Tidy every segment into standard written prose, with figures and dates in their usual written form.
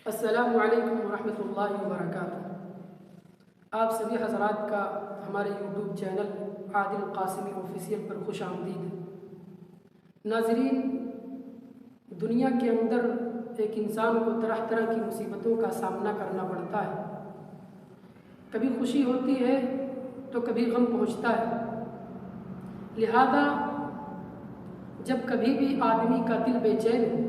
السلام علیکم ورحمۃ اللہ وبرکاتہ۔ آپ سبھی حضرات کا ہمارے یوٹیوب چینل عادل قاسمی آفیشیل پر خوش آمدید۔ ناظرین، دنیا کے اندر ایک انسان کو طرح طرح کی مصیبتوں کا سامنا کرنا پڑتا ہے۔ کبھی خوشی ہوتی ہے تو کبھی غم پہنچتا ہے۔ لہذا جب کبھی بھی آدمی کا دل بے چین ہو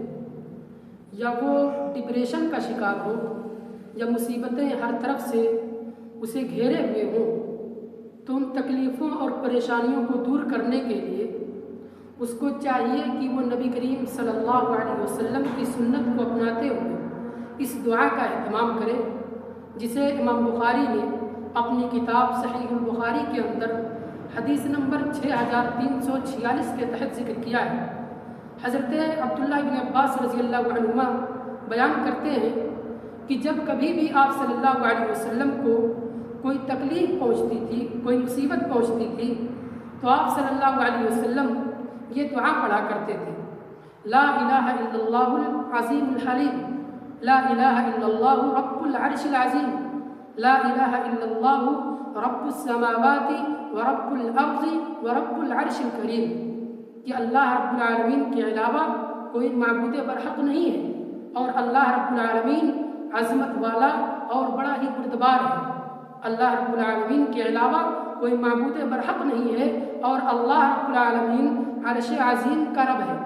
یا وہ ڈپریشن کا شکار ہو یا مصیبتیں ہر طرف سے اسے گھیرے ہوئے ہوں، تو ان تکلیفوں اور پریشانیوں کو دور کرنے کے لیے اس کو چاہیے کہ وہ نبی کریم صلی اللہ علیہ وسلم کی سنت کو اپناتے ہوئے اس دعا کا اہتمام کرے، جسے امام بخاری نے اپنی کتاب صحیح البخاری کے اندر حدیث نمبر 6346 کے تحت ذکر کیا ہے۔ حضرت عبداللہ بن عباس رضی اللہ عنہما بیان کرتے ہیں کہ جب کبھی بھی آپ صلی اللہ علیہ وسلم کو کوئی تکلیف پہنچتی تھی، کوئی مصیبت پہنچتی تھی، تو آپ صلی اللہ علیہ وسلم یہ دعا پڑھا کرتے تھے: لا الہ الا اللہ العظیم الحلیم، لا الہ الا اللہ رب العرش العظیم، لا الہ الا اللہ رب السماوات ورب الارض ورب العرش الکریم، کہ اللہ رب العالمین کے علاوہ کوئی معبود برحق نہیں ہے، اور اللہ رب العالمین عظمت والا اور بڑا ہی بردبار ہے۔ اللہ رب العالمین کے علاوہ کوئی معبود برحق نہیں ہے، اور اللہ رب العالمین عرش عظیم کا رب ہے۔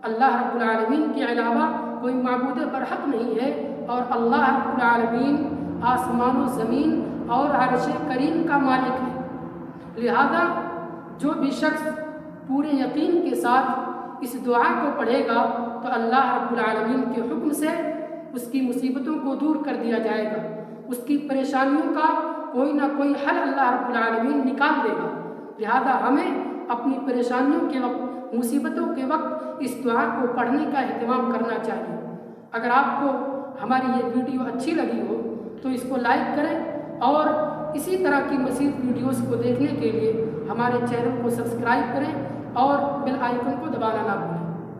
اللہ رب العالمین کے علاوہ کوئی معبود برحق نہیں ہے، اور اللہ رب العالمین آسمان و زمین اور عرش کریم کا مالک ہے۔ لہذا جو بھی شخص پورے یقین کے ساتھ اس دعا کو پڑھے گا تو اللہ رب العالمین کے حکم سے اس کی مصیبتوں کو دور کر دیا جائے گا، اس کی پریشانیوں کا کوئی نہ کوئی حل اللہ رب العالمین نکال دے گا۔ لہذا ہمیں اپنی پریشانیوں کے وقت، مصیبتوں کے وقت اس دعا کو پڑھنے کا اہتمام کرنا چاہیے۔ اگر آپ کو ہماری یہ ویڈیو اچھی لگی ہو تو اس کو لائک کریں، اور اسی طرح کی مزید ویڈیوز کو دیکھنے کے لیے ہمارے چینل کو سبسکرائب کریں اور بیل آئیکن کو دبانا نہ بھولیں۔